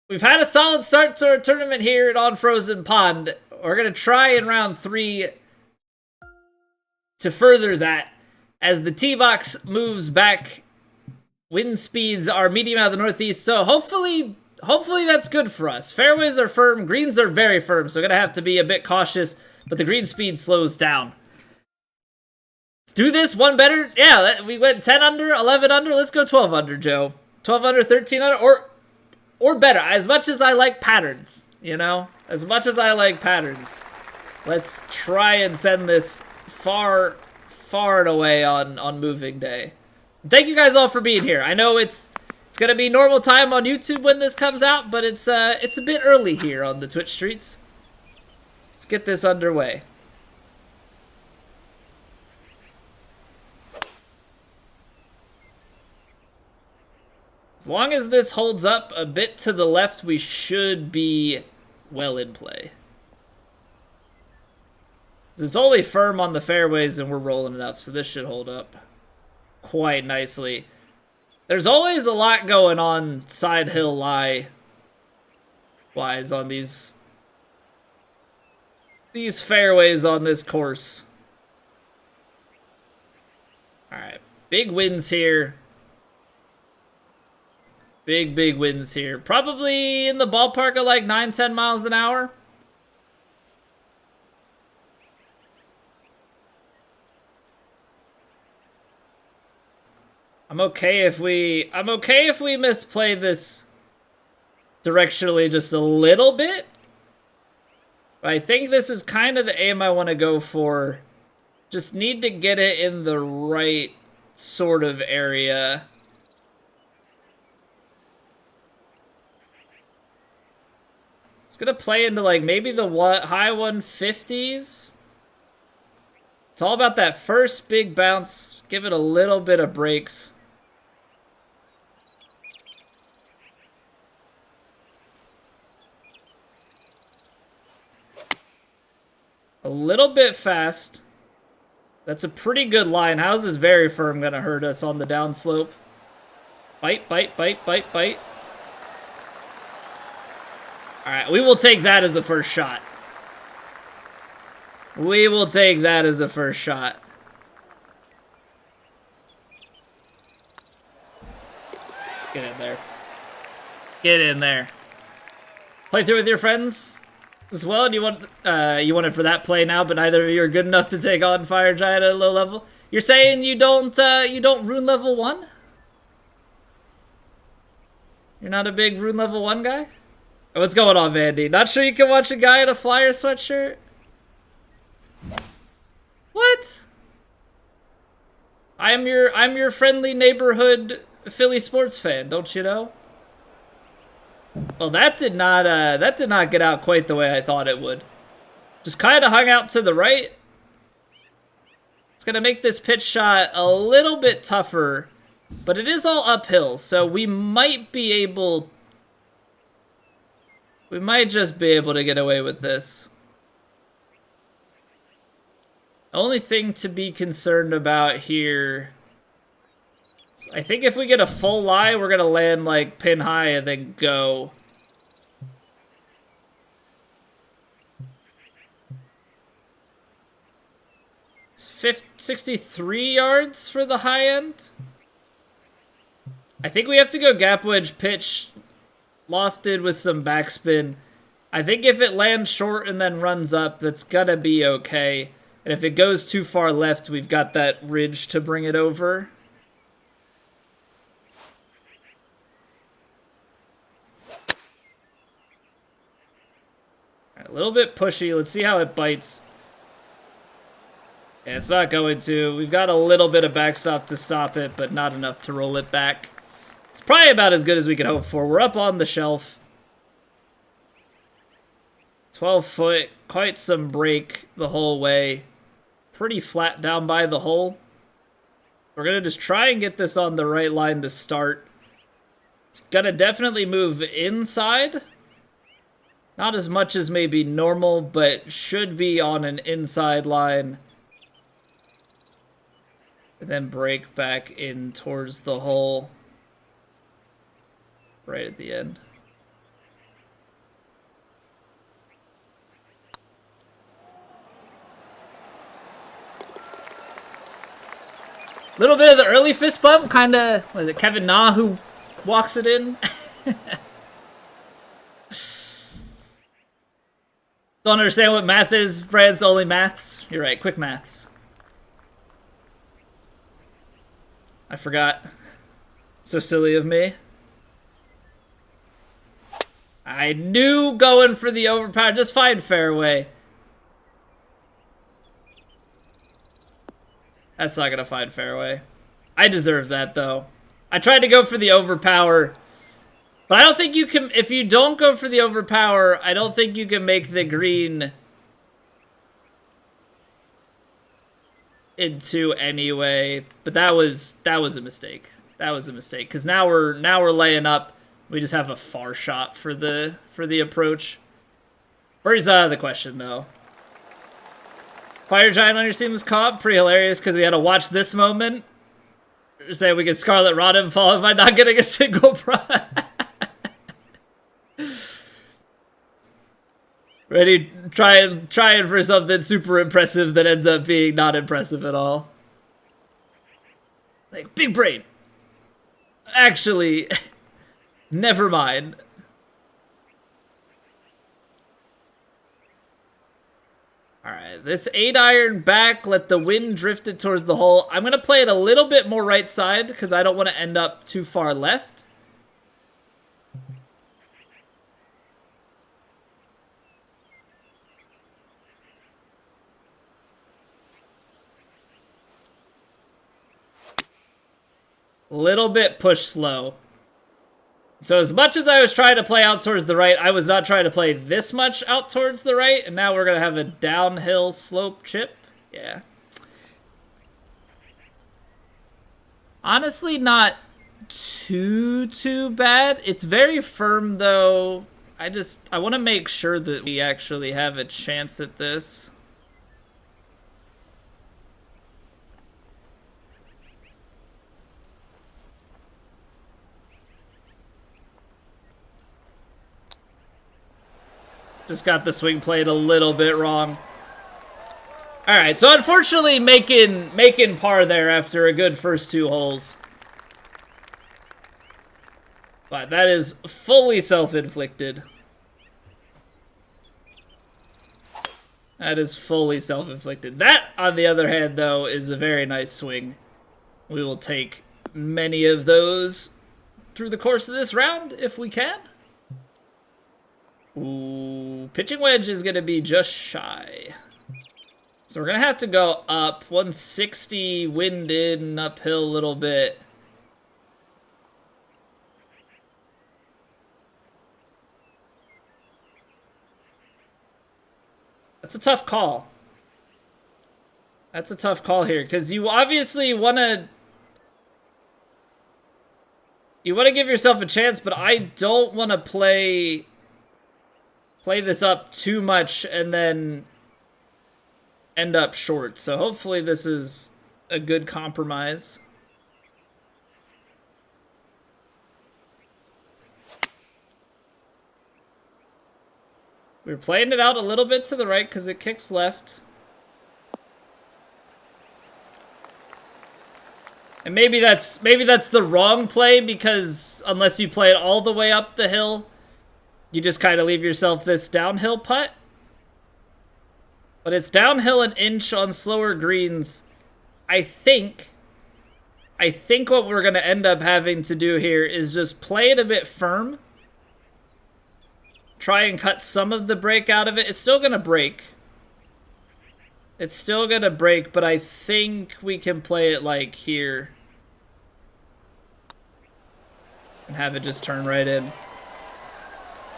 We've had a solid start to our tournament here at On Frozen Pond. We're going to try in round 3 to further that as the tee box moves back. Wind speeds are medium out of the northeast, so hopefully that's good for us. Fairways are firm, greens are very firm, so we're going to have to be a bit cautious, but the green speed slows down. Let's do this one better. Yeah, we went 10 under, 11 under. Let's go 12 under, Joe. 12 under, 13 under, or better. As much as I like patterns, you know? As much as I like patterns. Let's try and send this far and away on moving day. Thank you guys all for being here. I know it's gonna be normal time on YouTube when this comes out, but it's a bit early here on the Twitch streets. Let's get this underway. As long as this holds up a bit to the left, we should be well in play. It's only firm on the fairways and we're rolling enough, so this should hold up quite nicely. There's always a lot going on side hill lie wise on these fairways on this course. Alright, big wins here. Big wins here. Probably in the ballpark of like 9-10 miles an hour. I'm okay if we misplay this directionally just a little bit. But I think this is kind of the aim I want to go for. Just need to get it in the right sort of area. It's gonna play into like maybe the high 150s. It's all about that first big bounce. Give it a little bit of brakes. A little bit fast. That's a pretty good line. How's this very firm gonna hurt us on the downslope? Bite, bite, bite, bite, bite. Alright, we will take that as a first shot. We will take that as a first shot. Get in there. Get in there. Play through with your friends as well? Do you want it for that play now, but neither of you are good enough to take on Fire Giant at a low level? You're saying you don't rune level 1? You're not a big rune level 1 guy? What's going on, Vandy? Not sure you can watch a guy in a Flyer sweatshirt? What? I'm your friendly neighborhood Philly sports fan, don't you know? Well, that did not get out quite the way I thought it would. Just kind of hung out to the right. It's gonna make this pitch shot a little bit tougher, but it is all uphill, so we might just be able to get away with this. The only thing to be concerned about here, I think if we get a full lie, we're gonna land like pin high and then go. It's 63 yards for the high end. I think we have to go gap wedge pitch, lofted with some backspin. I think if it lands short and then runs up, that's gonna be okay. And if it goes too far left, we've got that ridge to bring it over. A little bit pushy. Let's see how it bites. Yeah, it's not going to. We've got a little bit of backstop to stop it, but not enough to roll it back. It's probably about as good as we could hope for. We're up on the shelf. 12 foot, quite some break the whole way. Pretty flat down by the hole. We're going to just try and get this on the right line to start. It's going to definitely move inside. Not as much as maybe normal, but should be on an inside line. And then break back in towards the hole. Right at the end. Little bit of the early fist bump, kind of, was it Kevin Na who walks it in? Don't understand what math is, Brad's only maths. You're right, quick maths. I forgot. So silly of me. I knew going for the overpower, just find fairway. That's not gonna find fairway. I deserve that though. I tried to go for the overpower, but I don't think you can, if you don't go for the overpower, I don't think you can make the green into anyway. But that was a mistake. That was a mistake, because now we're laying up. We just have a far shot for the approach. Birdie's out of the question though. Fire Giant on your team was caught. Pretty hilarious because we had to watch this moment. Say we get Scarlet Rodham followed by not getting a single prize. Ready, trying for something super impressive that ends up being not impressive at all. Like, big brain. Actually, never mind. Alright, this 8-iron back, let the wind drift it towards the hole. I'm going to play it a little bit more right side because I don't want to end up too far left. Little bit push slow. So as much as I was trying to play out towards the right, I was not trying to play this much out towards the right, and now we're going to have a downhill slope chip. Yeah. Honestly, not too bad. It's very firm, though. I want to make sure that we actually have a chance at this. Just got the swing played a little bit wrong. All right, so unfortunately making par there after a good first 2 holes. But that is fully self-inflicted. That is fully self-inflicted. That, on the other hand, though, is a very nice swing. We will take many of those through the course of this round if we can. Ooh, pitching wedge is going to be just shy. So we're going to have to go up. 160, wind in, uphill a little bit. That's a tough call. That's a tough call here, because you obviously want to... You want to give yourself a chance, but I don't want to play this up too much and then end up short. So hopefully this is a good compromise. We're playing it out a little bit to the right because it kicks left. And maybe that's the wrong play, because unless you play it all the way up the hill, you just kind of leave yourself this downhill putt. But it's downhill an inch on slower greens. I think what we're going to end up having to do here is just play it a bit firm. Try and cut some of the break out of it. It's still going to break. It's still going to break, but I think we can play it like here. And have it just turn right in.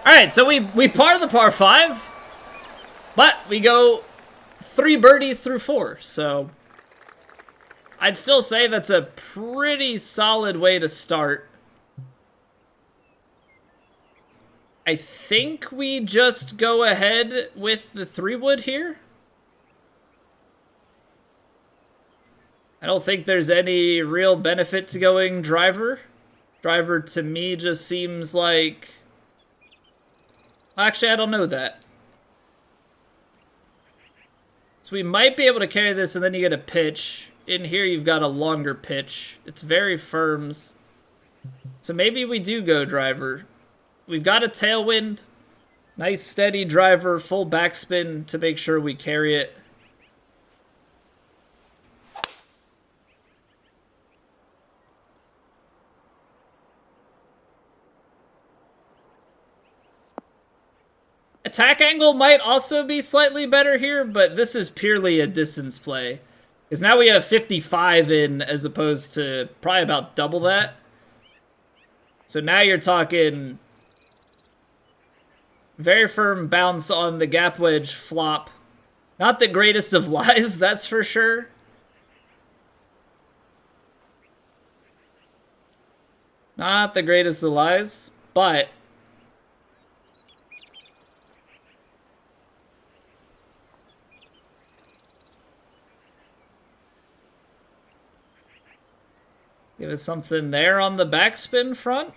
Alright, so we par the par 5. But we go 3 birdies through 4. So I'd still say that's a pretty solid way to start. I think we just go ahead with the 3-wood here. I don't think there's any real benefit to going driver. Driver to me just seems like... Actually, I don't know that. So we might be able to carry this and then you get a pitch in here, you've got a longer pitch. It's very firms. So maybe we do go driver. We've got a tailwind. Nice steady driver, full backspin to make sure we carry it. Attack angle might also be slightly better here, but this is purely a distance play. Because now we have 55 in as opposed to probably about double that. So now you're talking very firm bounce on the gap wedge flop. Not the greatest of lies, that's for sure. Not the greatest of lies, but give it something there on the backspin front.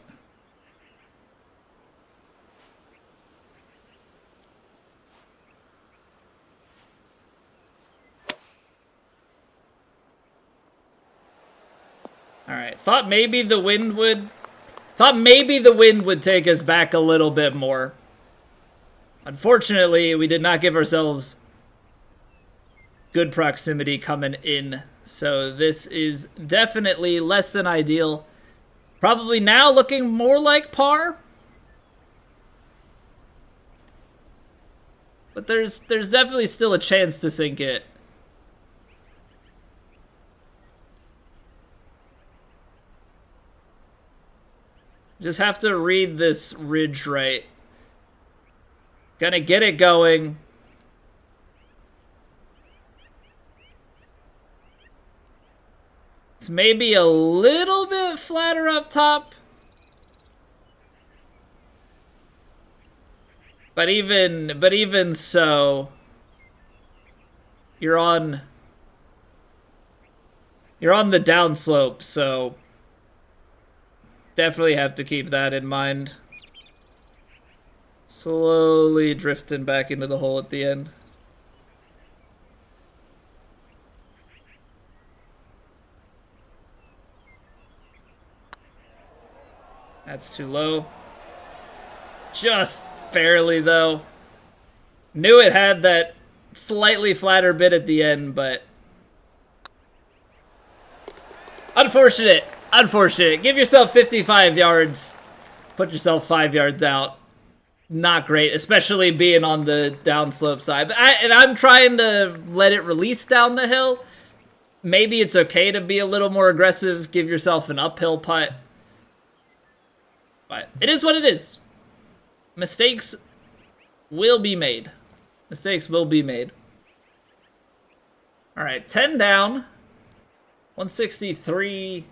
All right, thought maybe the wind would take us back a little bit more. Unfortunately, we did not give ourselves good proximity coming in. So this is definitely less than ideal. Probably now looking more like par. But there's definitely still a chance to sink it. Just have to read this ridge right. Gonna get it going. It's maybe a little bit flatter up top. But even so, you're on the downslope, so definitely have to keep that in mind. Slowly drifting back into the hole at the end. That's too low. Just barely, though. Knew it had that slightly flatter bit at the end, but unfortunate. Unfortunate. Give yourself 55 yards. Put yourself 5 yards out. Not great, especially being on the downslope side. But I'm trying to let it release down the hill. Maybe it's okay to be a little more aggressive. Give yourself an uphill putt. But it is what it is. Mistakes will be made. Mistakes will be made. All right, 10 down. 163.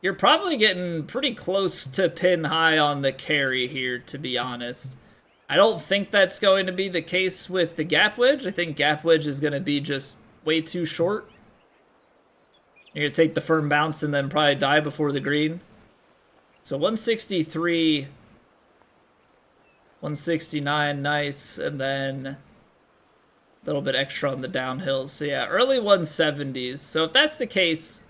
You're probably getting pretty close to pin high on the carry here, to be honest. I don't think that's going to be the case with the gap wedge. I think gap wedge is going to be just way too short. You're going to take the firm bounce and then probably die before the green. So 163, 169, nice, and then a little bit extra on the downhills. So yeah, early 170s. So if that's the case,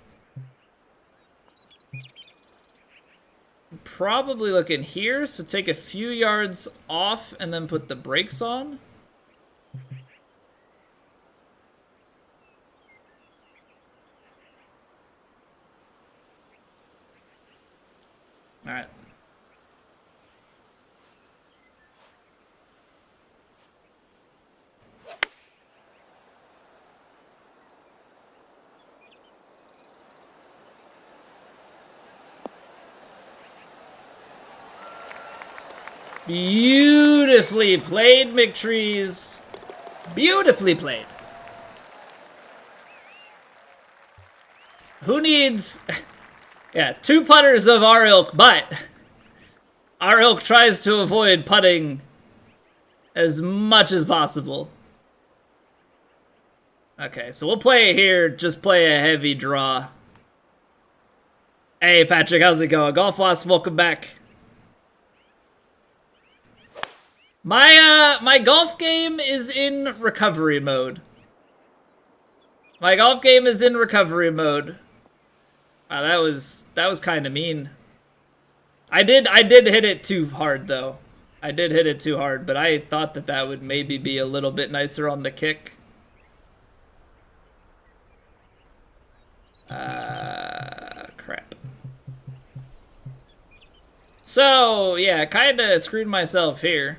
probably looking here. So take a few yards off and then put the brakes on. All right. Beautifully played, McTrees. Beautifully played. Who needs... Yeah, two putters of our ilk, but our ilk tries to avoid putting as much as possible. Okay, so we'll play it here. Just play a heavy draw. Hey, Patrick, how's it going? Golf Wasp, welcome back. My golf game is in recovery mode. My golf game is in recovery mode. Wow, that was kind of mean. I did hit it too hard though. I did hit it too hard, but I thought that would maybe be a little bit nicer on the kick. Crap. So, yeah, kind of screwed myself here.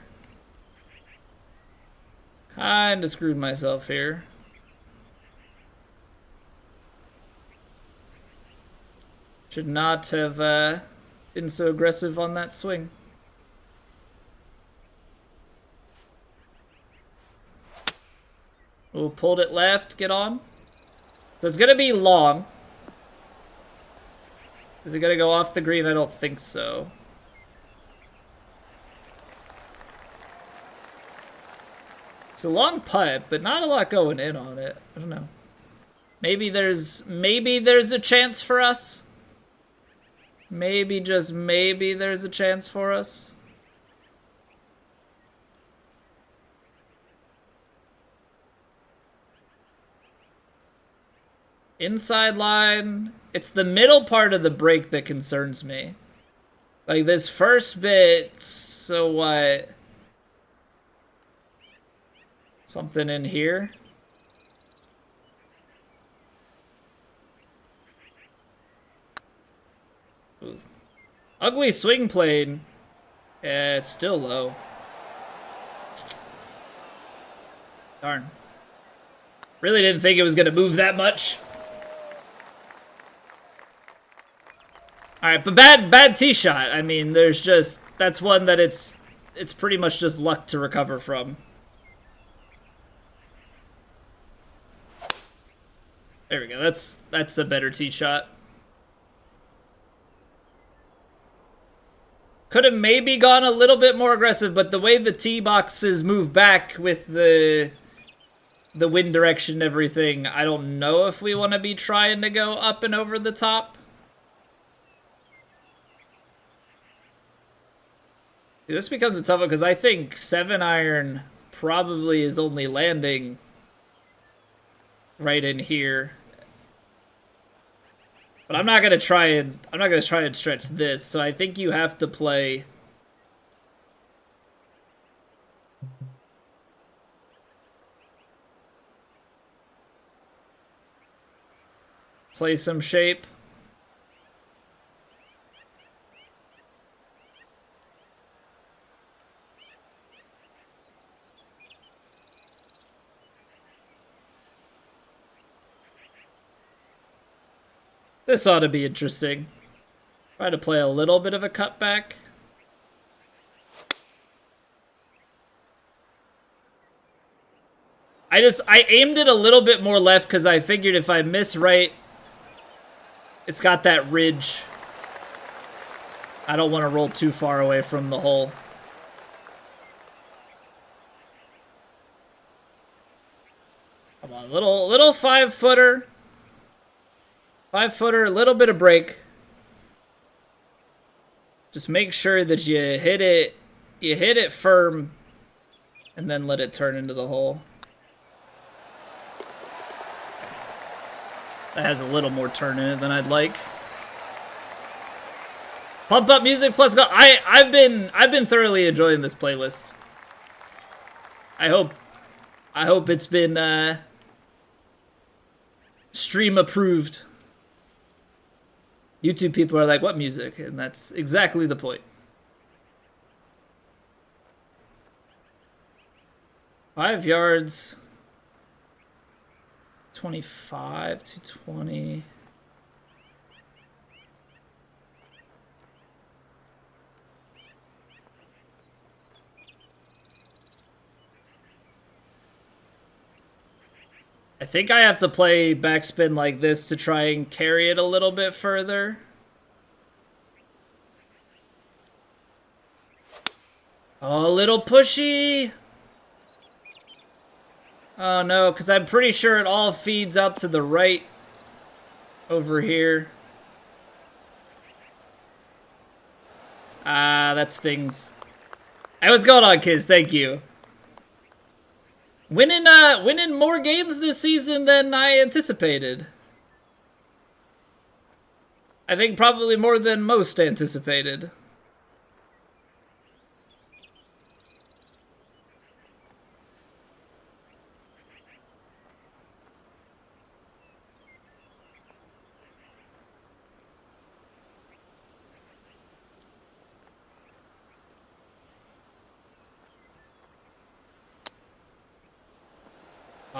Should not have been so aggressive on that swing. Oh, pulled it left, get on. So it's gonna be long. Is it gonna go off the green? I don't think so. It's a long putt, but not a lot going in on it. I don't know. Maybe there's a chance for us. Maybe, just maybe, there's a chance for us. Inside line. It's the middle part of the break that concerns me. Like, this first bit, so what? Something in here. Ooh. Ugly swing plane. Yeah, it's still low. Darn. Really didn't think it was gonna move that much. Alright, but bad tee shot. I mean, there's just, that's one that it's pretty much just luck to recover from. There we go. That's a better tee shot. Could have maybe gone a little bit more aggressive, but the way the tee boxes move back with the wind direction and everything, I don't know if we want to be trying to go up and over the top. This becomes a tough one because I think 7-iron probably is only landing right in here. But I'm not gonna try and stretch this, so I think you have to play some shape. This ought to be interesting. Try to play a little bit of a cutback. I aimed it a little bit more left because I figured if I miss right, it's got that ridge. I don't want to roll too far away from the hole. Come on, little 5-footer. 5-footer, a little bit of break. Just make sure that you hit it firm, and then let it turn into the hole. That has a little more turn in it than I'd like. Pump Up Music plus go. I've been thoroughly enjoying this playlist. I hope it's been stream approved. YouTube people are like, what music? And that's exactly the point. 5 yards. 25 to 20. I think I have to play backspin like this to try and carry it a little bit further. Oh, a little pushy. Oh no, because I'm pretty sure it all feeds out to the right over here. Ah, that stings. Hey, what's going on, kids? Thank you. Winning more games this season than I anticipated. I think probably more than most anticipated.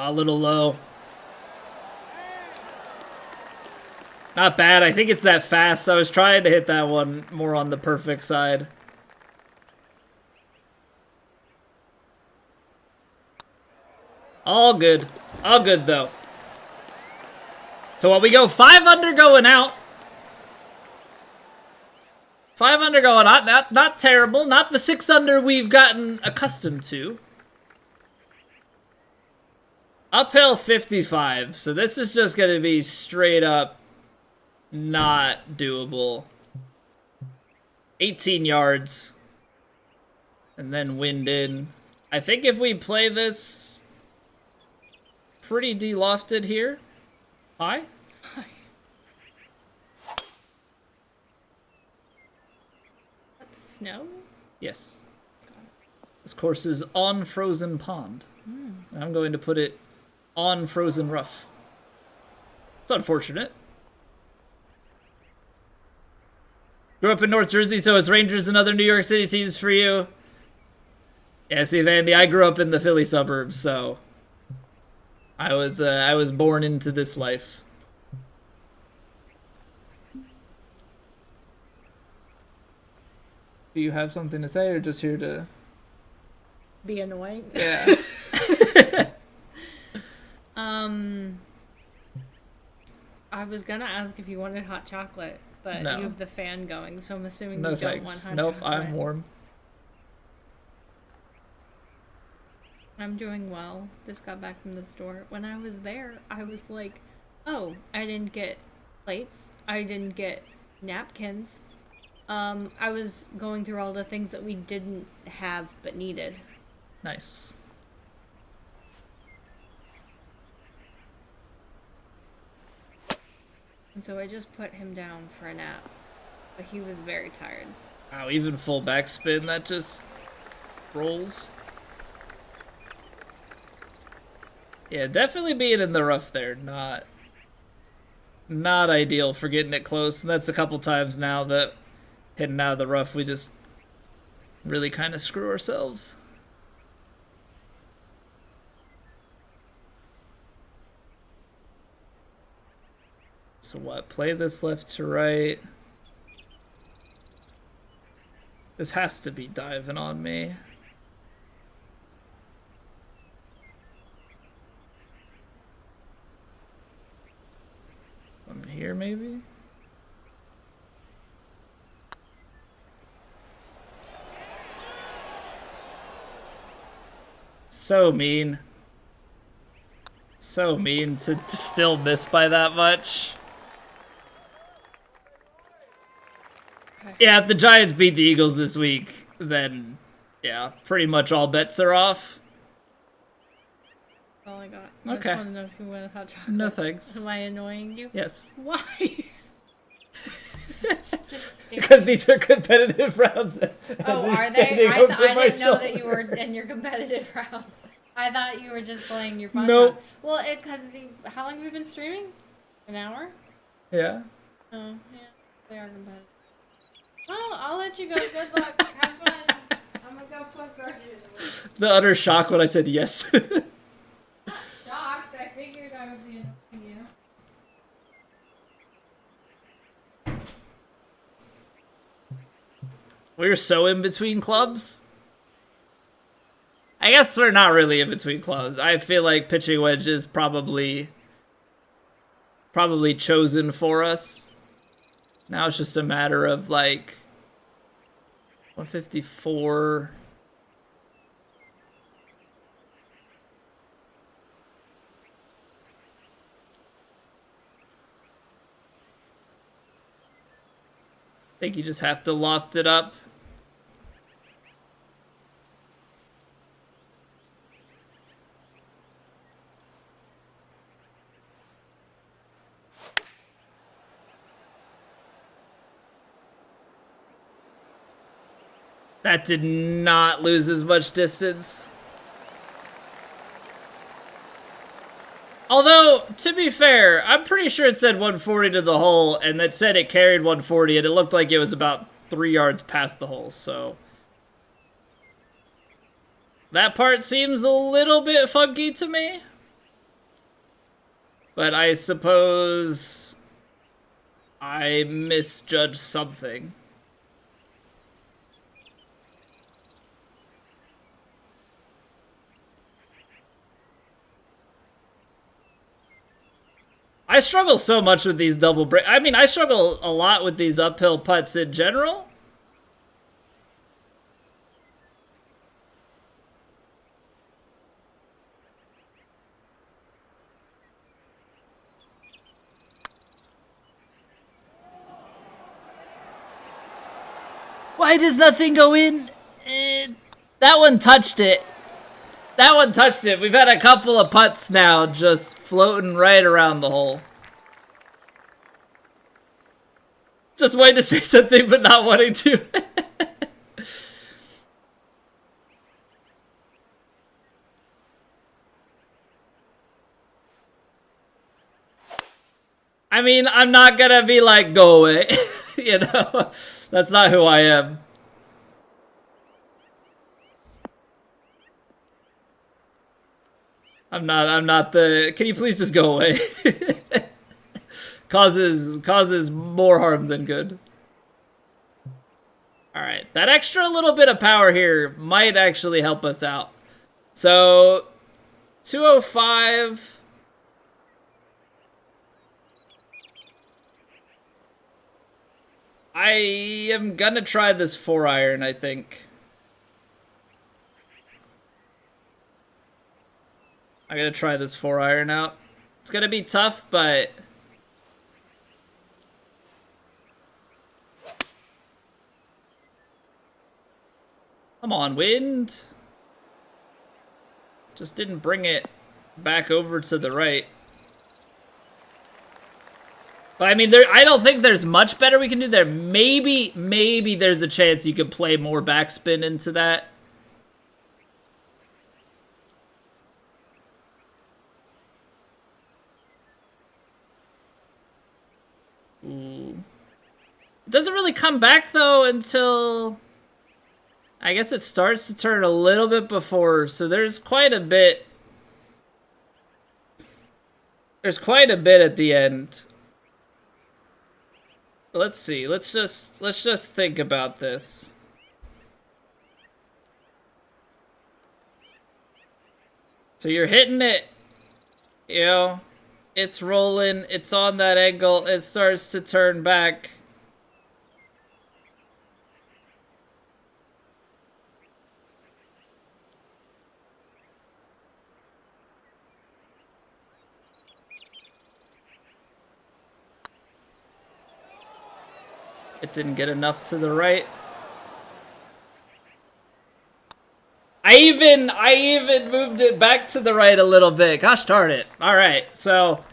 A little low. Not bad. I think it's that fast. I was trying to hit that one more on the perfect side. All good. All good, though. So what we go 5 under going out. 5 under going out. Not terrible. Not the 6 under we've gotten accustomed to. Uphill 55. So this is just going to be straight up not doable. 18 yards. And then wind in. I think if we play this pretty de-lofted here. Hi? Hi. That's snow? Yes. This course is on frozen pond. I'm going to put it on frozen rough. It's unfortunate. Grew up in North Jersey, so it's Rangers and other New York City teams for you. Yeah, see, Vandy, I grew up in the Philly suburbs, so I was born into this life. Do you have something to say, or just here to be annoying? Yeah. I was gonna ask if you wanted hot chocolate, but No. you have the fan going, so I'm assuming No you don't thanks. want hot Nope, chocolate. I'm warm. I'm doing well. Just got back from the store. When I was there, I was like, oh, I didn't get plates. I didn't get napkins. I was going through all the things that we didn't have but needed. Nice. And so I just put him down for a nap. But he was very tired. Wow, even full backspin, that just rolls. Yeah, definitely being in the rough there. Not ideal for getting it close. And that's a couple times now that hitting out of the rough, we just really kind of screw ourselves. So what? Play this left to right. This has to be diving on me. From here, maybe? So mean. So mean to just still miss by that much. Yeah, if the Giants beat the Eagles this week, then yeah, pretty much all bets are off. That's all I got. Okay. I just want to know if you want hot chocolate. No thanks. Am I annoying you? Yes. Why? Just Because these are competitive rounds. Oh, are they? I didn't know that you were in your competitive rounds. I thought you were just playing your fun. Nope. round. Well, how long have you been streaming? An hour? Yeah. Oh, yeah. They are competitive. Well, I'll let you go. Good luck. Have fun. I'm gonna go put groceries away. The utter shock when I said yes. Not shocked. I figured I would be annoying you. We're so in between clubs. I guess we're not really in between clubs. I feel like pitching wedge is probably chosen for us. Now it's just a matter of like 154. I think you just have to loft it up. That did not lose as much distance. Although, to be fair, I'm pretty sure it said 140 to the hole, and that said it carried 140, and it looked like it was about 3 yards past the hole, so... That part seems a little bit funky to me. But I suppose... I misjudged something. I struggle so much with these double break. I mean, I struggle a lot with these uphill putts in general. Why does nothing go in? That one touched it. That one touched it. We've had a couple of putts now just floating right around the hole. Just wanting to say something but not wanting to. I mean, I'm not gonna be like, go away. You know? That's not who I am. I'm not the... Can you please just go away? Causes more harm than good. Alright, that extra little bit of power here might actually help us out. So, 205... I am gonna try this 4-iron, I think. I'm gonna try this 4-iron out. It's gonna be tough, but... Come on, wind. Just didn't bring it back over to the right. But I mean, I don't think there's much better we can do there. Maybe there's a chance you could play more backspin into that. Ooh. It doesn't really come back, though, until... I guess it starts to turn a little bit before, so there's quite a bit... There's quite a bit at the end. Let's see. Let's just think about this. So you're hitting it, you know, it's rolling, it's on that angle, it starts to turn back. It didn't get enough to the right. I even moved it back to the right a little bit. Gosh darn it. All right, so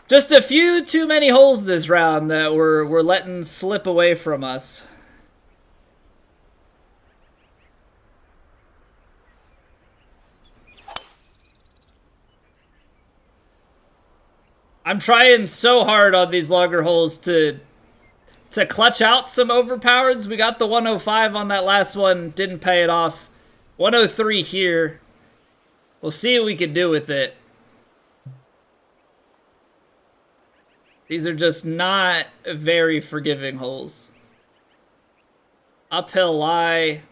just a few too many holes this round that we're letting slip away from us. I'm trying so hard on these longer holes to clutch out some overpowers. We got the 105 on that last one, didn't pay it off. 103 here. We'll see what we can do with it. These are just not very forgiving holes. Uphill lie.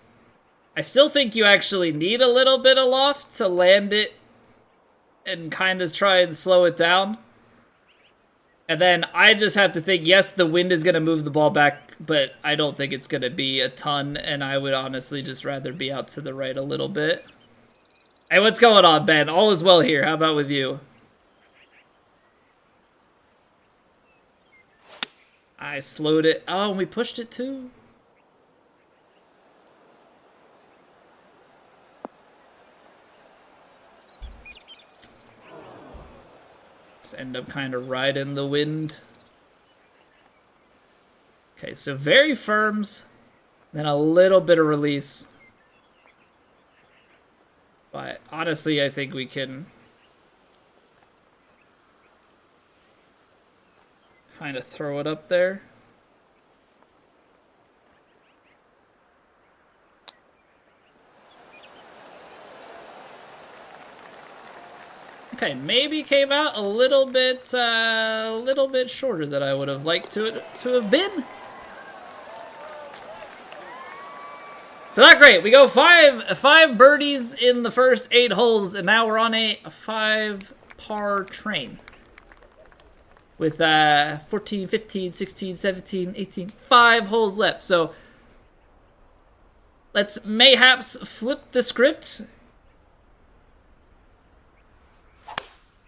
I still think you actually need a little bit of loft to land it and kind of try and slow it down. And then I just have to think, yes, the wind is going to move the ball back, but I don't think it's going to be a ton, and I would honestly just rather be out to the right a little bit. Hey, what's going on, Ben? All is well here. How about with you? I slowed it. Oh, and we pushed it too. Just end up kind of riding the wind. Okay, so very firms. Then a little bit of release. But honestly, I think we can kind of throw it up there. Okay, maybe came out a little bit shorter than I would have liked to have been. So not great. We go five birdies in the first 8 holes, and now we're on a 5 par train. With 14, 15, 16, 17, 18, 5 holes left. So let's mayhaps flip the script.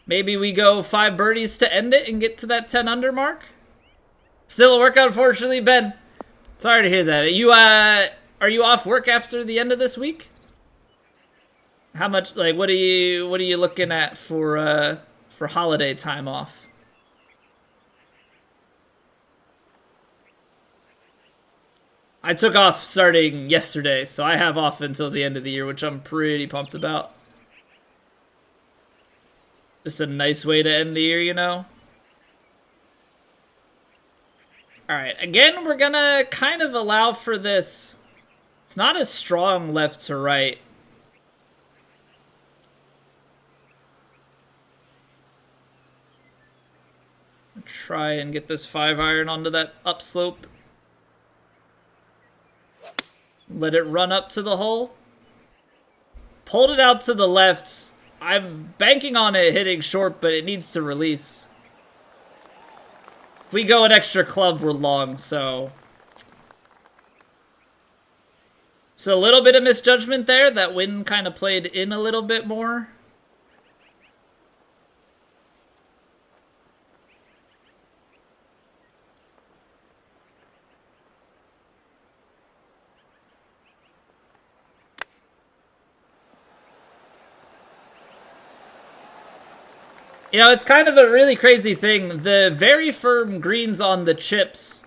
Maybe we go 5 birdies to end it and get to that 10 under mark. Still a workout, unfortunately, Ben. Sorry to hear that. You are you off work after the end of this week? How much, like, what are you looking at for holiday time off? I took off starting yesterday, so I have off until the end of the year, which I'm pretty pumped about. Just a nice way to end the year, you know? Alright, again, we're gonna kind of allow for this. It's not as strong left to right. Try and get this 5-iron onto that upslope. Let it run up to the hole. Pulled it out to the left. I'm banking on it hitting short, but it needs to release. If we go an extra club, we're long, so... So a little bit of misjudgment there. That wind kind of played in a little bit more. You know, it's kind of a really crazy thing. The very firm greens on the chips,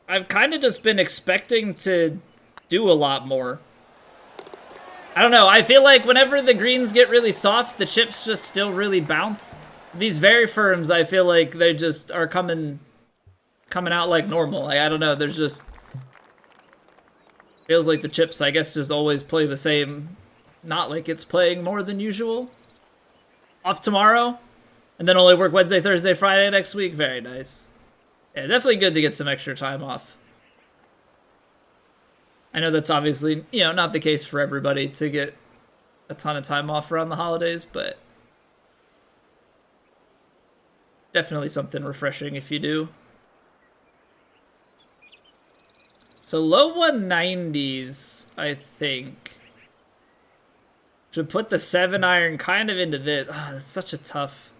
I've kind of just been expecting to do a lot more. I don't know, I feel like whenever the greens get really soft, the chips just still really bounce. These very firms, I feel like they just are coming out like normal. Like, I don't know, there's just... Feels like the chips, I guess, just always play the same. Not like it's playing more than usual. Off tomorrow, and then only work Wednesday, Thursday, Friday next week. Very nice. Yeah, definitely good to get some extra time off. I know that's obviously, you know, not the case for everybody to get a ton of time off around the holidays, but definitely something refreshing if you do. So low 190s, I think. Should put the 7-iron kind of into this. Oh, that's such a tough...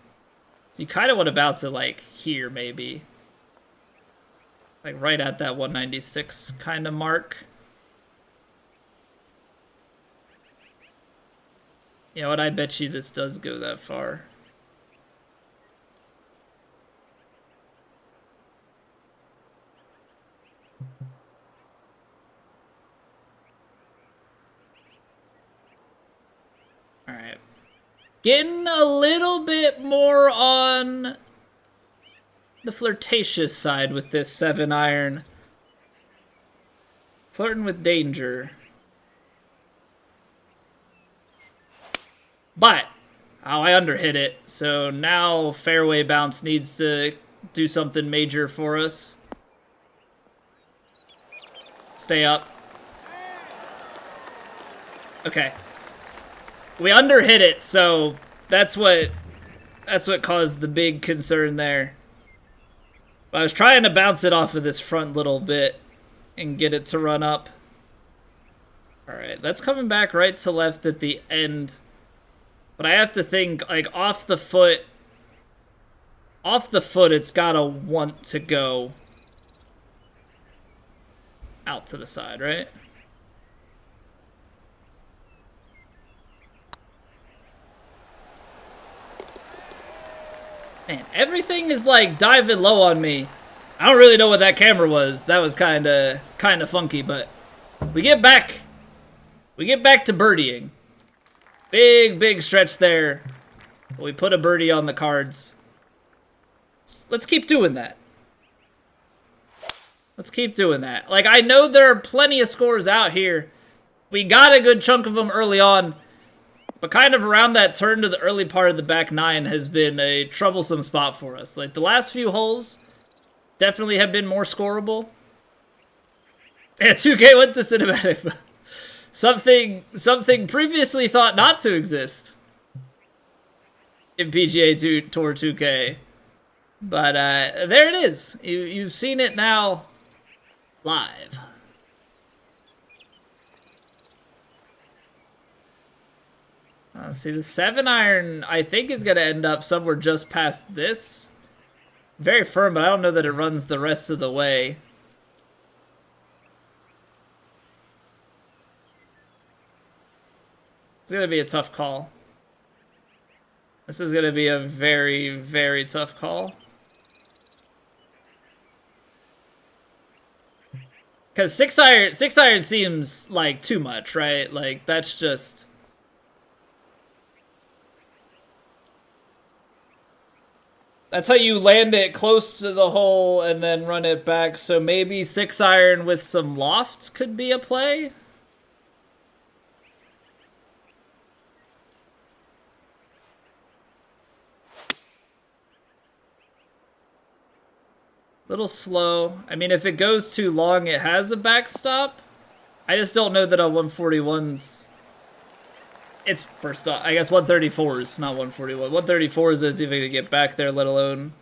So you kind of want to bounce it, like, here, maybe. Like, right at that 196 kind of mark. You know what? I bet you this does go that far. Alright. Getting a little bit more on the flirtatious side with this 7-iron. Flirting with danger. But, oh, I underhit it. So now fairway bounce needs to do something major for us. Stay up. Okay. We underhit it, so that's what caused the big concern there. But I was trying to bounce it off of this front little bit and get it to run up. Alright, that's coming back right to left at the end. But I have to think, like, off the foot, it's gotta want to go out to the side, right? Man, everything is, like, diving low on me. I don't really know what that camera was. That was kind of funky, but we get back to birdieing. Big stretch there. We put a birdie on the cards. Let's keep doing that. Let's keep doing that. Like, I know there are plenty of scores out here. We got a good chunk of them early on, but kind of around that turn to the early part of the back nine has been a troublesome spot for us. Like, the last few holes definitely have been more scoreable. Yeah, 2K went to cinematic. Something previously thought not to exist in PGA Tour 2K. But there it is. You've seen it now live. See, the 7-iron, I think, is going to end up somewhere just past this. Very firm, but I don't know that it runs the rest of the way. It's going to be a tough call. This is going to be a very tough call. Because 6-iron seems like too much, right? Like, that's just... That's how you land it close to the hole and then run it back. So maybe 6-iron with some loft could be a play. Little slow. I mean, if it goes too long, it has a backstop. I just don't know that on 141s... It's first off, I guess 134s, not 141. 134s is even going to get back there, let alone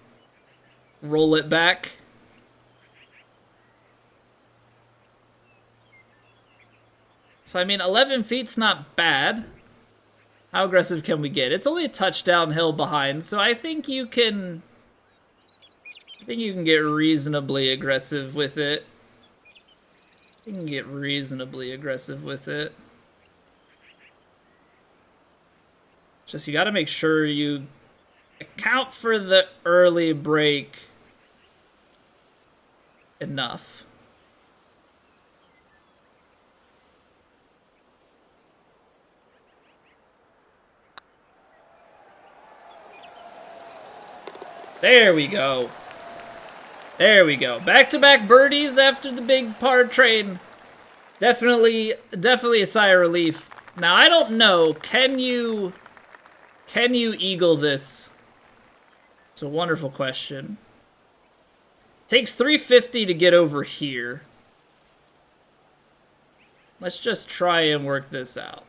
roll it back. So, I mean, 11 feet's not bad. How aggressive can we get? It's only a touchdown hill behind, so I think you can... get reasonably aggressive with it. You can get reasonably aggressive with it. Just you got to make sure you account for the early break enough. There we go. There we go. Back-to-back birdies after the big par train. Definitely a sigh of relief. Now, I don't know. Can you eagle this? It's a wonderful question. Takes 350 to get over here. Let's just try and work this out.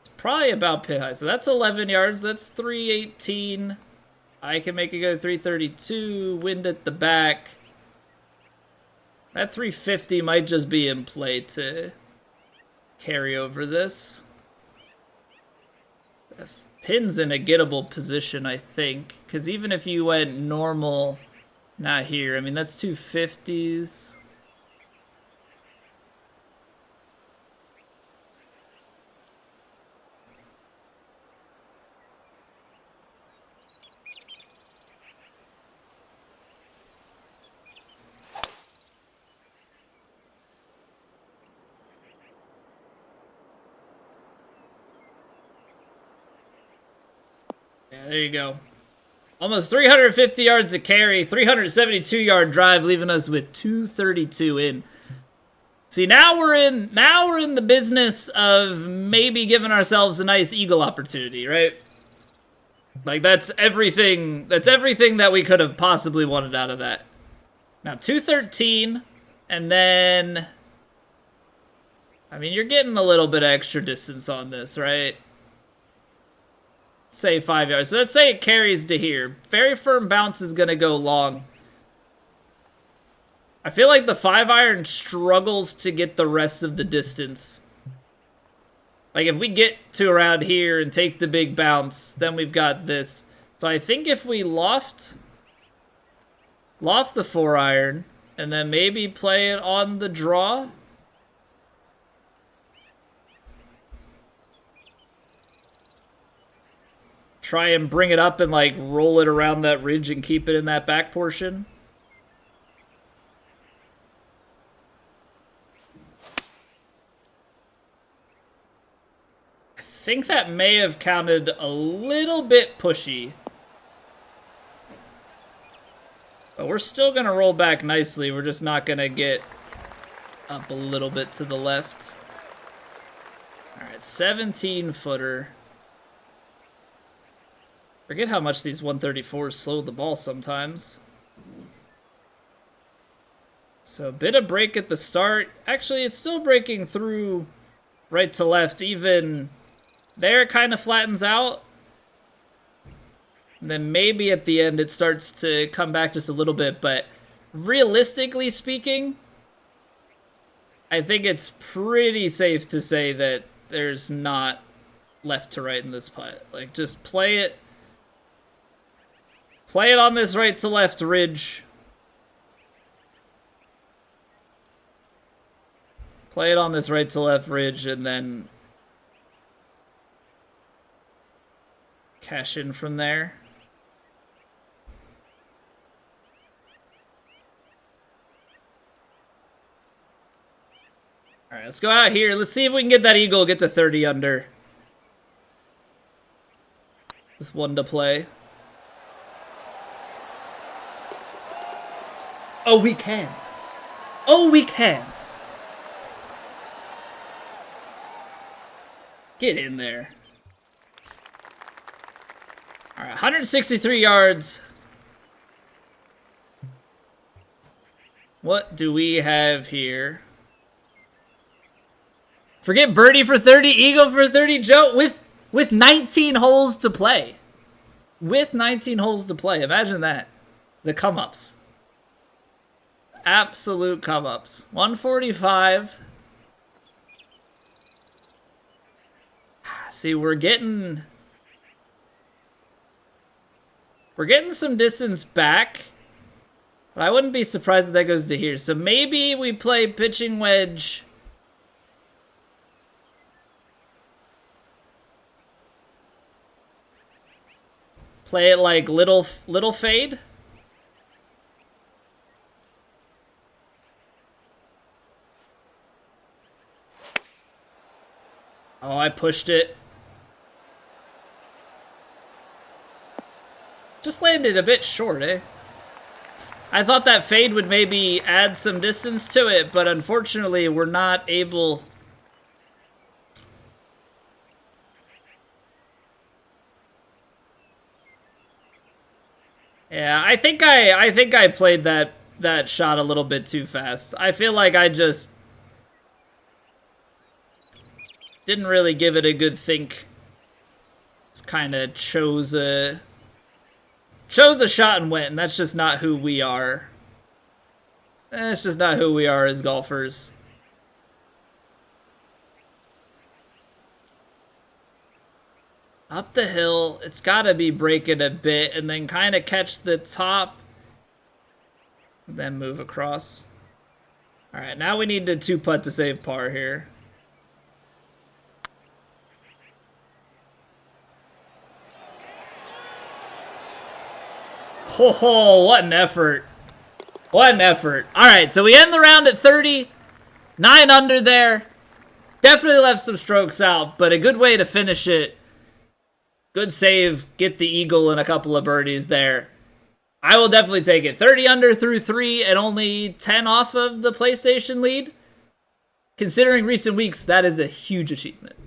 It's probably about pit high. So that's 11 yards. That's 318. I can make it go 332. Wind at the back. That 350 might just be in play to carry over this. Pin's in a gettable position, I think. Because even if you went normal, not here. I mean, that's 250s. Yeah, there you go. Almost 350 yards of carry, 372-yard drive, leaving us with 232 in. See, now we're in the business of maybe giving ourselves a nice eagle opportunity, right? Like that's everything that we could have possibly wanted out of that. Now 213, and then I mean, you're getting a little bit of extra distance on this, right? Say 5 yards. So let's say it carries to here. Very firm bounce is going to go long. I feel like the 5-iron struggles to get the rest of the distance. Like if we get to around here and take the big bounce, then we've got this. So I think if we loft the 4-iron and then maybe play it on the draw. Try and bring it up and like roll it around that ridge and keep it in that back portion. think that may have counted a little bit pushy. But we're still going to roll back nicely. We're just not going to get up a little bit to the left. All right, 17-footer. Forget how much these 134s slow the ball sometimes. So a bit of break at the start. Actually, it's still breaking through right to left. Even there, it kind of flattens out. And then maybe at the end, it starts to come back just a little bit. But realistically speaking, I think it's pretty safe to say that there's not left to right in this putt. Like, just play it. Play it on this right to left ridge. Play it on this right to left ridge and then cash in from there. All right, let's go out here. Let's see if we can get that eagle, get to 30 under. With 1 to play. Oh, we can. Oh, we can. Get in there. All right, 163 yards. What do we have here? Forget birdie for 30, eagle for 30, Joe, with 19 holes to play. With 19 holes to play. Imagine that. The come-ups. Absolute come-ups. 145. See, we're getting some distance back, but I wouldn't be surprised if that goes to here. So maybe we play pitching wedge. Play it like little fade. Oh, I pushed it. Just landed a bit short, eh? I thought that fade would maybe add some distance to it, but unfortunately we're not able. Yeah, I think I played that shot a little bit too fast. I feel like I just didn't really give it a good think. Just kind of chose a shot and went, and that's just not who we are. That's just not who we are as golfers. Up the hill, it's got to be breaking a bit, and then kind of catch the top, then move across. All right, now we need to 2-putt to save par here. Oh, what an effort. What an effort. All right, so we end the round at 30. 9 under there. Definitely left some strokes out, but a good way to finish it. Good save. Get the eagle and a couple of birdies there. I will definitely take it. 30 under through 3 and only 10 off of the PlayStation lead. Considering recent weeks, that is a huge achievement.